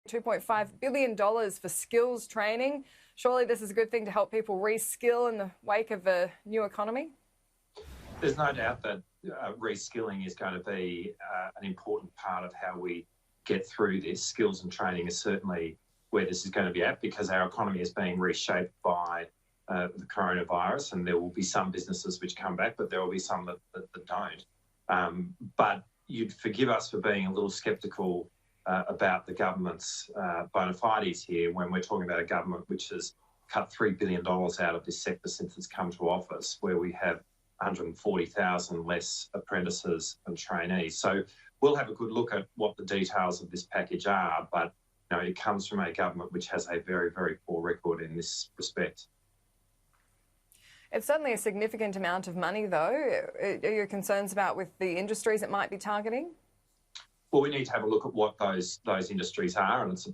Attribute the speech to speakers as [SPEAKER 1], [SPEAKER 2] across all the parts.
[SPEAKER 1] $2.5 billion for skills training. Surely this is a good thing to help people reskill in the wake of a new economy?
[SPEAKER 2] There's no doubt that reskilling is going to be an important part of how we get through this. Skills and training is certainly where this is going to be at, because our economy is being reshaped by the coronavirus, and there will be some businesses which come back, but there will be some that don't. But you'd forgive us for being a little sceptical about the government's bona fides here when we're talking about a government which has cut $3 billion out of this sector since it's come to office, where we have 140,000 less apprentices and trainees. So we'll have a good look at what the details of this package are, but it comes from a government which has a very, very poor record in this respect.
[SPEAKER 1] It's certainly a significant amount of money, though. Are your concerns about with the industries it might be targeting?
[SPEAKER 2] Well, we need to have a look at what those industries are, and it's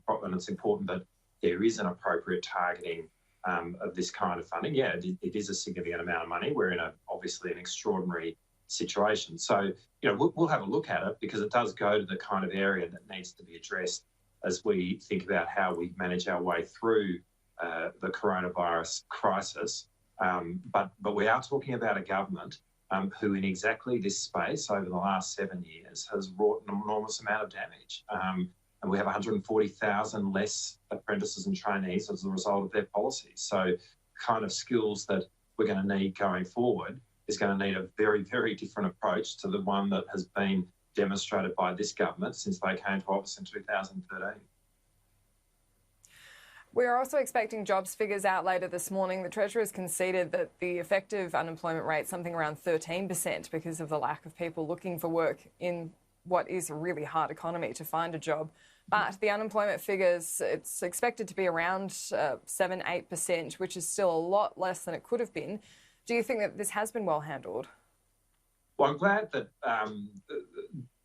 [SPEAKER 2] important that there is an appropriate targeting of this kind of funding. Yeah, it is a significant amount of money. We're in obviously an extraordinary situation. So, we'll have a look at it, because it does go to the kind of area that needs to be addressed as we think about how we manage our way through the coronavirus crisis. But we are talking about a government who in exactly this space over the last 7 years has wrought an enormous amount of damage. And we have 140,000 less apprentices and trainees as a result of their policies. So the kind of skills that we're going to need going forward is going to need a very, very different approach to the one that has been demonstrated by this government since they came to office in 2013.
[SPEAKER 1] We are also expecting jobs figures out later this morning. The Treasurer has conceded that the effective unemployment rate is something around 13% because of the lack of people looking for work in what is a really hard economy to find a job. But the unemployment figures, it's expected to be around 7-8%, which is still a lot less than it could have been. Do you think that this has been well handled?
[SPEAKER 2] Well, I'm glad that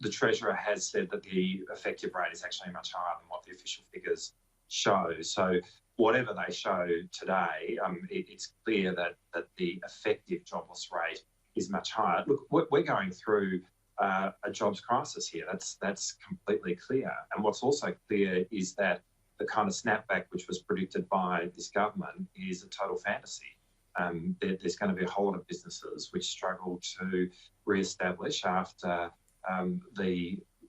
[SPEAKER 2] the Treasurer has said that the effective rate is actually much higher than what the official figures show. So whatever they show today, it's clear that the effective jobless rate is much higher. Look, we're going through a jobs crisis here. That's completely clear. And what's also clear is that the kind of snapback which was predicted by this government is a total fantasy. There's going to be a whole lot of businesses which struggle to re-establish after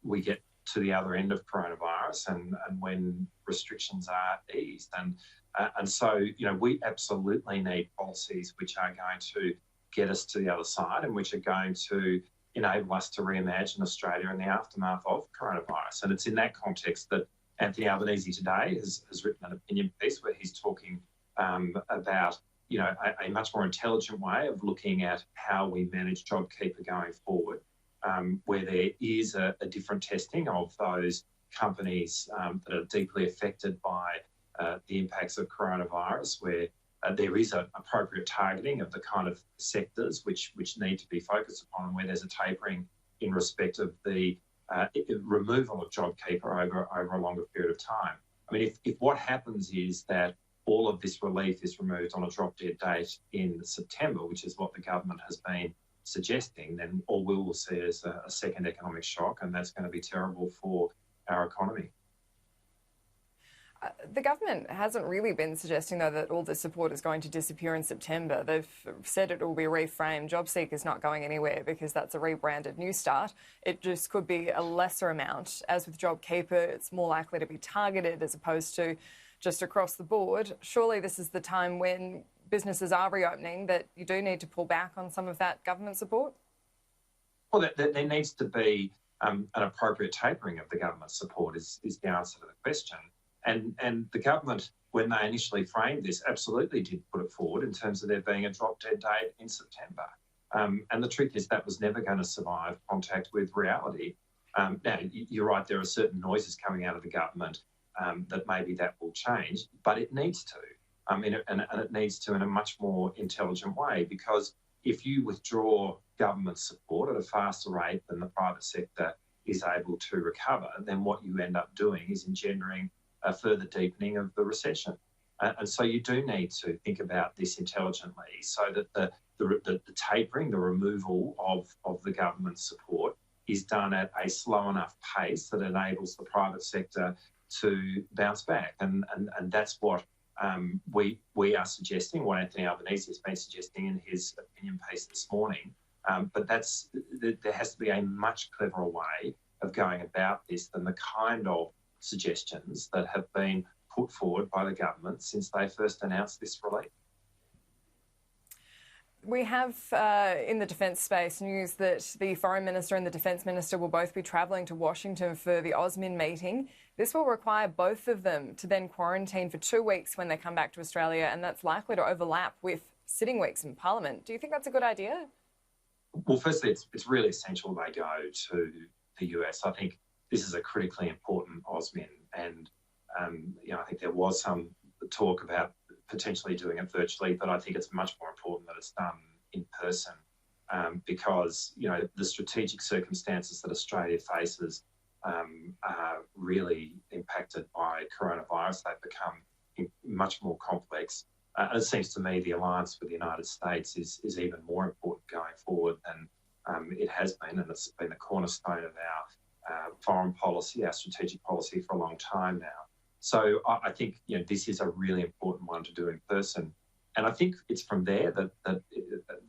[SPEAKER 2] we get to the other end of coronavirus and when restrictions are eased. And so, we absolutely need policies which are going to get us to the other side and which are going to enable us to reimagine Australia in the aftermath of coronavirus. And it's in that context that Anthony Albanese today has written an opinion piece where he's talking about a much more intelligent way of looking at how we manage JobKeeper going forward, where there is a different testing of those companies that are deeply affected by the impacts of coronavirus, where there is an appropriate targeting of the kind of sectors which need to be focused upon, and where there's a tapering in respect of the removal of JobKeeper over a longer period of time. I mean, if what happens is that all of this relief is removed on a drop-dead date in September, which is what the government has been suggesting, then all we will see is a second economic shock, and that's going to be terrible for our economy.
[SPEAKER 1] The government hasn't really been suggesting, though, that all the support is going to disappear in September. They've said it will be reframed. JobSeek is not going anywhere because that's a rebranded New Start. It just could be a lesser amount. As with JobKeeper, it's more likely to be targeted as opposed to just across the board. Surely this is the time when businesses are reopening that you do need to pull back on some of that government support?
[SPEAKER 2] Well, there needs to be an appropriate tapering of the government support is the answer to the question. And the government, when they initially framed this, absolutely did put it forward in terms of there being a drop-dead date in September. And the truth is that was never going to survive contact with reality. Now, you're right, there are certain noises coming out of the government that maybe that will change, but it needs to. And it needs to in a much more intelligent way, because if you withdraw government support at a faster rate than the private sector is able to recover, then what you end up doing is engendering a further deepening of the recession. And so you do need to think about this intelligently so that the tapering, the removal of the government support is done at a slow enough pace that enables the private sector to bounce back. And that's what we are suggesting, what Anthony Albanese has been suggesting in his opinion piece this morning. But there has to be a much cleverer way of going about this than the kind of suggestions that have been put forward by the government since they first announced this relief.
[SPEAKER 1] We have in the defence space news that the Foreign Minister and the Defence Minister will both be travelling to Washington for the AUSMIN meeting. This will require both of them to then quarantine for 2 weeks when they come back to Australia, and that's likely to overlap with sitting weeks in Parliament. Do you think that's a good idea?
[SPEAKER 2] Well, firstly, it's really essential they go to the US. I think this is a critically important AUSMIN, and I think there was some talk about potentially doing it virtually, but I think it's much more important that it's done in person because, the strategic circumstances that Australia faces are really impacted by coronavirus. They've become much more complex. And it seems to me the alliance with the United States is even more important going forward than it has been, and it's been the cornerstone of our foreign policy, our strategic policy for a long time now. So I think this is a really important one to do in person, and I think it's from there that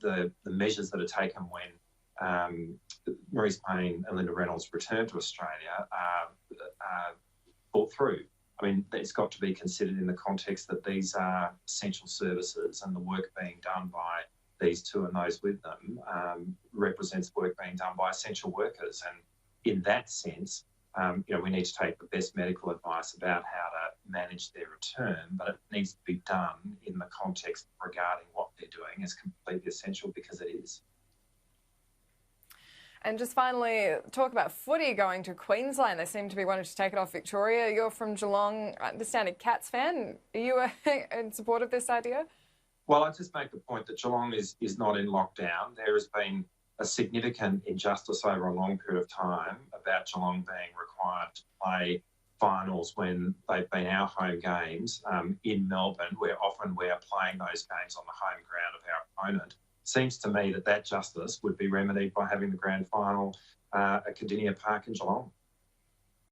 [SPEAKER 2] the measures that are taken when Maurice Payne and Linda Reynolds return to Australia are thought through. I mean, it's got to be considered in the context that these are essential services, and the work being done by these two and those with them represents work being done by essential workers. And in that sense, we need to take the best medical advice about how to manage their return, but it needs to be done in the context regarding what they're doing as completely essential, because it is.
[SPEAKER 1] And just finally, talk about footy going to Queensland. They seem to be wanting to take it off Victoria. You're from Geelong. I understand a Cats fan. Are you in support of this idea?
[SPEAKER 2] Well, I just make the point that Geelong is not in lockdown. There has been a significant injustice over a long period of time about Geelong being required to play finals when they've been our home games in Melbourne, where often we are playing those games on the home ground of our opponent. Seems to me that justice would be remedied by having the grand final at Cardinia Park in Geelong.